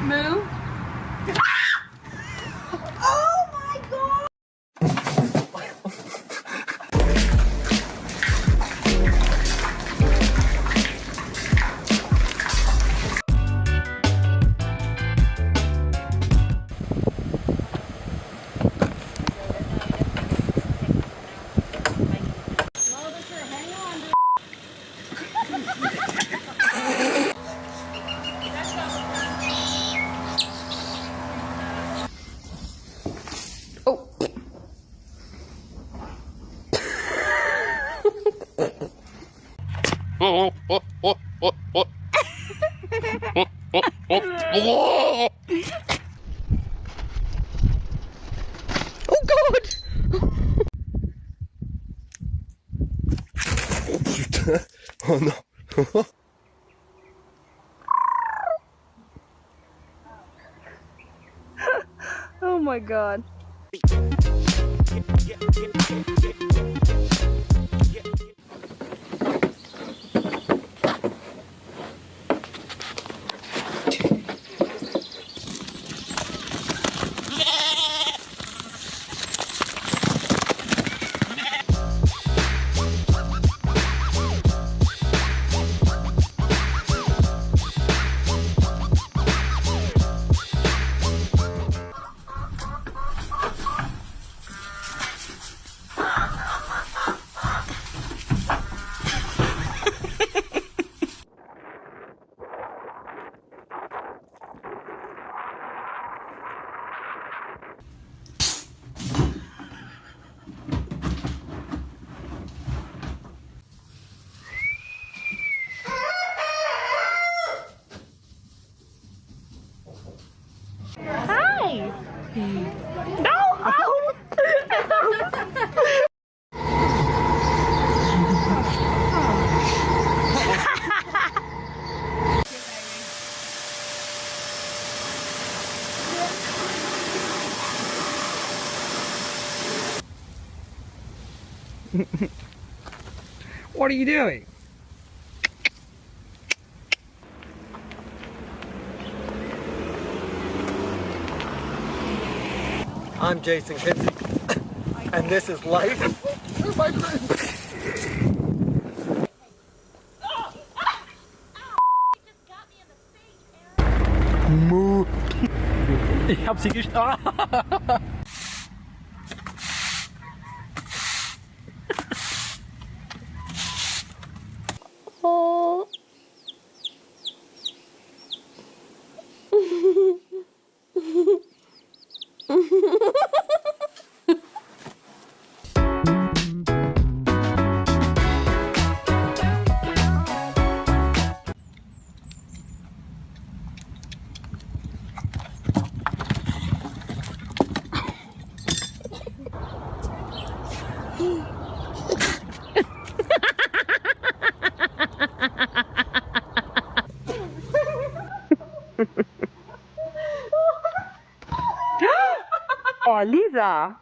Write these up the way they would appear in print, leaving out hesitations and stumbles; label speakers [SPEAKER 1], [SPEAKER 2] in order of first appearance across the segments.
[SPEAKER 1] move. Oh my God!
[SPEAKER 2] Oh God! Oh putain! Oh non!
[SPEAKER 1] Oh my God. Hi! No! Oh!
[SPEAKER 3] What are you doing? I'm Jason Kinsey, and this is Life. My friend. Moo. Ich hab sie gestochen.
[SPEAKER 1] Oh. Oh, Lisa.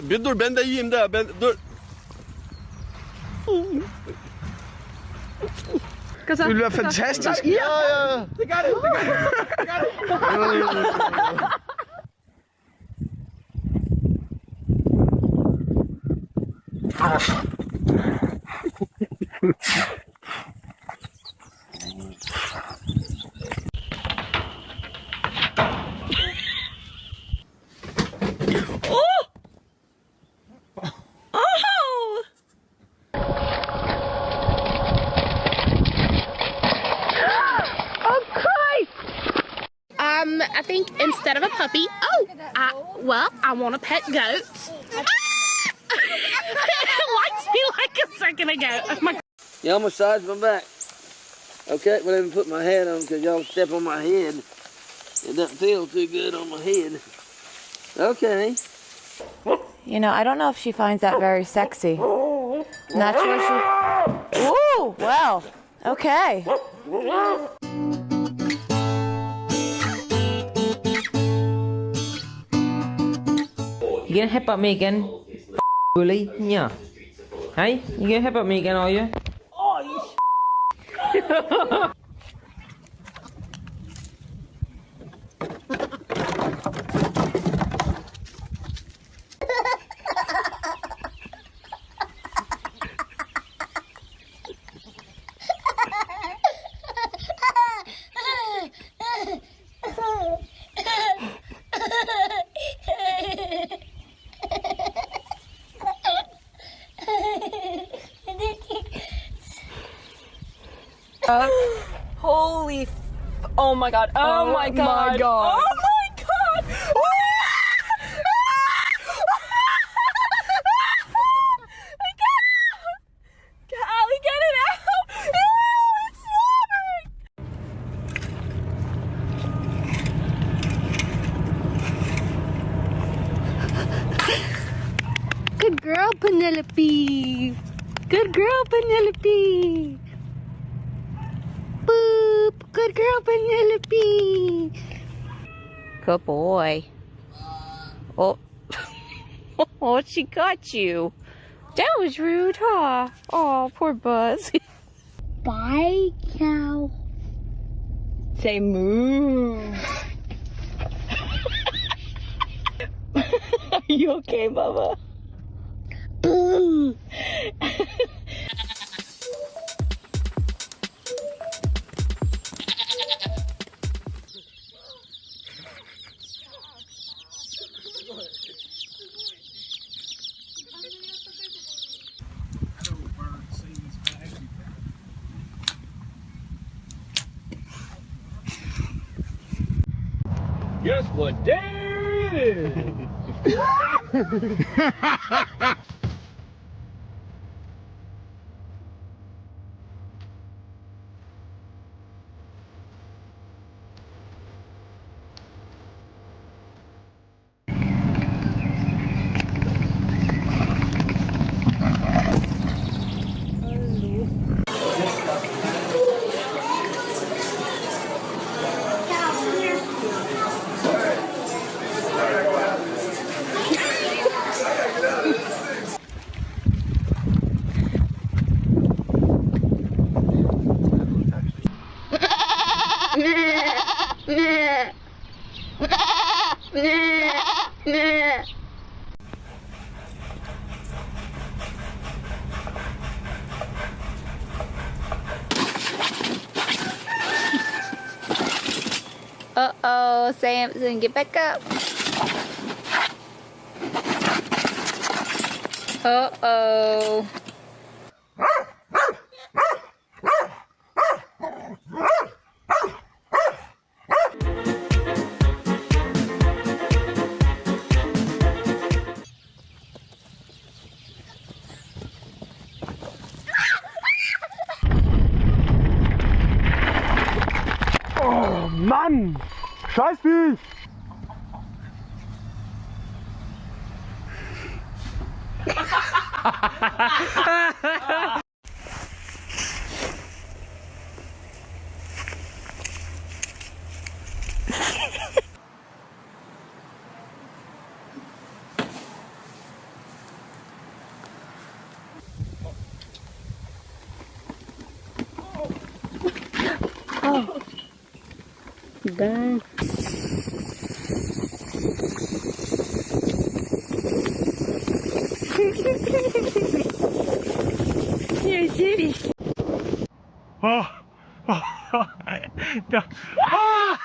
[SPEAKER 2] Bir dur ben de yiyeyim de ben dur.
[SPEAKER 3] Det ville være fantastisk.
[SPEAKER 2] Ja, ja.
[SPEAKER 3] Det gør det. Det gør det.
[SPEAKER 4] think instead of a puppy, I want a pet goat. It likes me like a second ago. Oh my.
[SPEAKER 5] Y'all massage my back. Okay, well, let me put my hat on because y'all step on my head. It doesn't feel too good on my head. Okay.
[SPEAKER 6] You know, I don't know if she finds that very sexy. Not sure she... Ooh, well, okay.
[SPEAKER 7] You gonna headbutt me again? Bully? Yeah. Hey? You gonna headbutt me again, are you? Oh, you
[SPEAKER 1] Holy oh my god. Oh, my god. Oh my god. Callie, get it out! Ew, it's slobbering! Good girl, Penelope. Good girl, Penelope. Boop. Good girl, Penelope.
[SPEAKER 6] Good boy. Oh. Oh, she got you. That was rude, huh? Oh, poor Buzz.
[SPEAKER 4] Bye, cow.
[SPEAKER 1] Say moo. Are you okay, Bubba?
[SPEAKER 4] Boo.
[SPEAKER 3] Guess what day it is?
[SPEAKER 6] Uh-oh, Samson, get back up. Uh-oh.
[SPEAKER 3] Oh Mann! Scheißvieh!
[SPEAKER 1] Dang. You're serious.
[SPEAKER 3] Oh. No. Ah!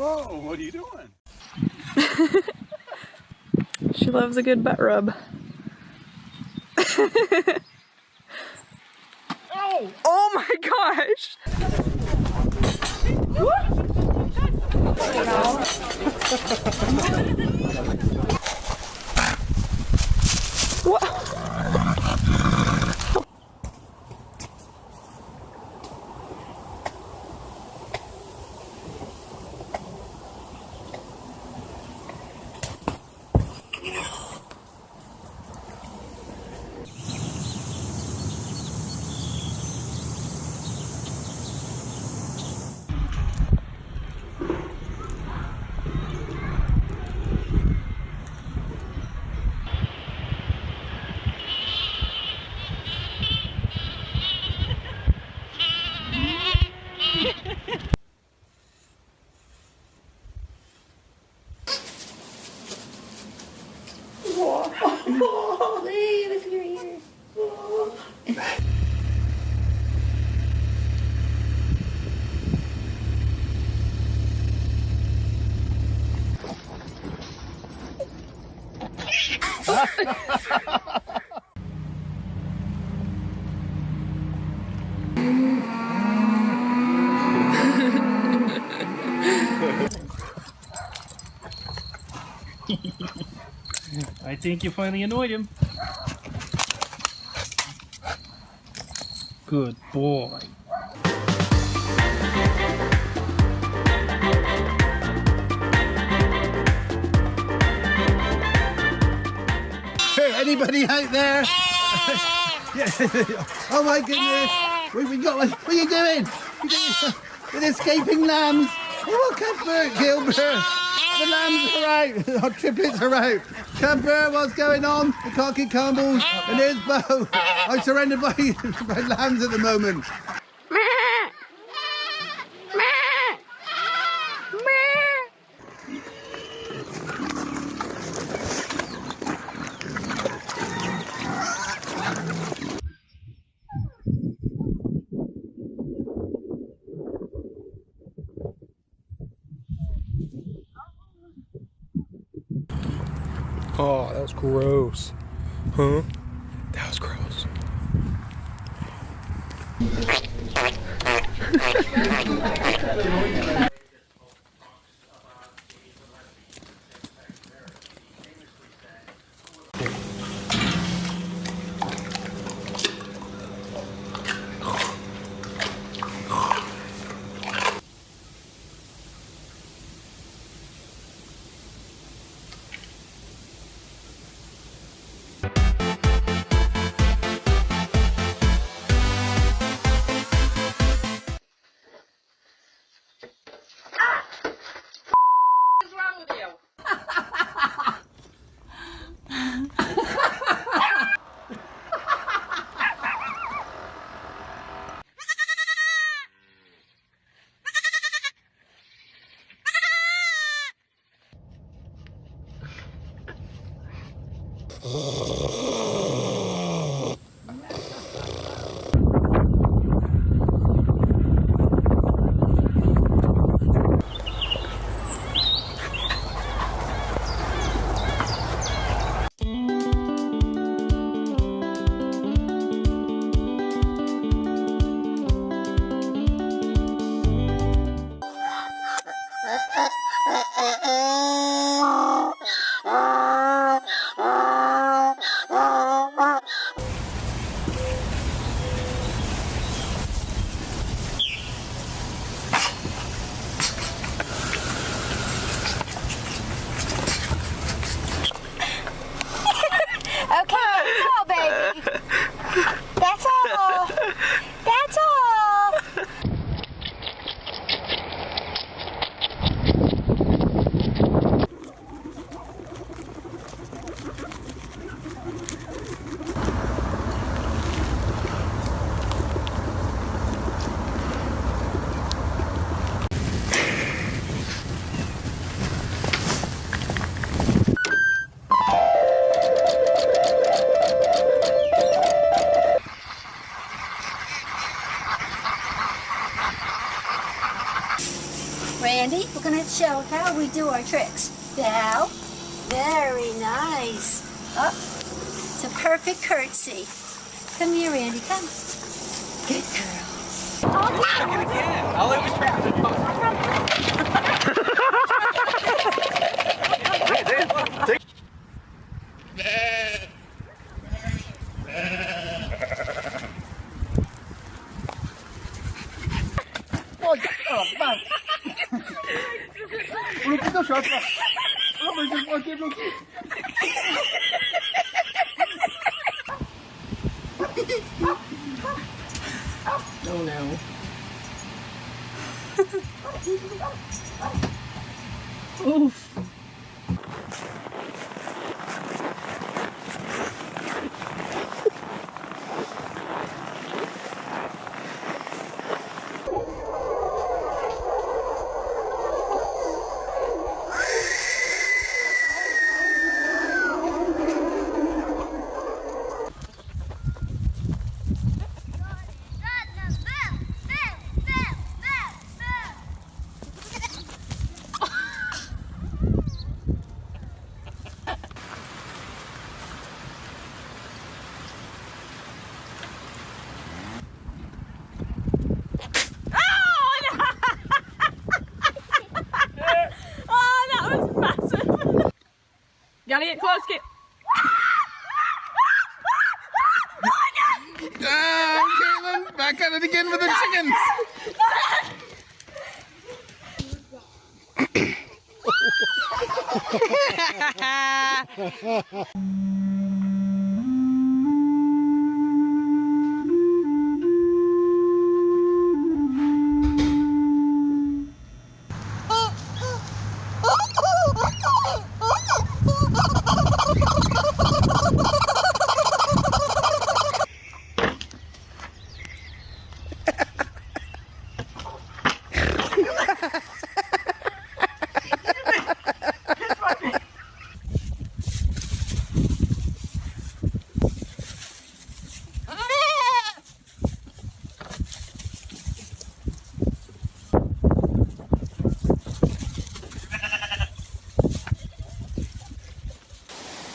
[SPEAKER 2] Whoa, what are you doing?
[SPEAKER 1] She loves a good butt rub. Oh my gosh! What?
[SPEAKER 3] I think you finally annoyed him. Good boy.
[SPEAKER 8] Hey, anybody out there? Oh my goodness! We got one. What are you doing? With escaping lambs. Oh, Cuthbert, Gilbert. The lambs are out. Our triplets are out. Cuthbert, what's going on? The cocky Campbells. And there's Bo. I'm surrounded by lambs at the moment.
[SPEAKER 3] Oh, that was gross. Huh? That was gross.
[SPEAKER 9] Randy, we're going to show how we do our tricks. Bow. Very nice. Up. It's a perfect curtsy. Come here, Randy. Come. Good girl.
[SPEAKER 3] I'll let you try.
[SPEAKER 8] Oh, man. Look at the shot. Oh, my God, look.
[SPEAKER 1] Oh no. Oof. Gotta get close, get.
[SPEAKER 8] Caitlin, back at it again with the chickens.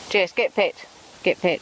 [SPEAKER 6] Jess, get pet. Get pet.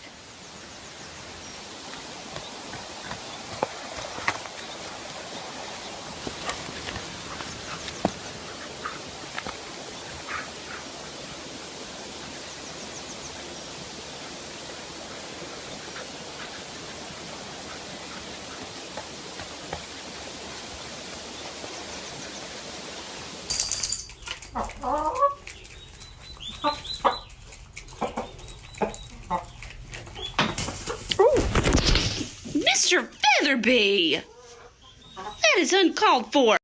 [SPEAKER 4] Mr. Featherby! That is uncalled for.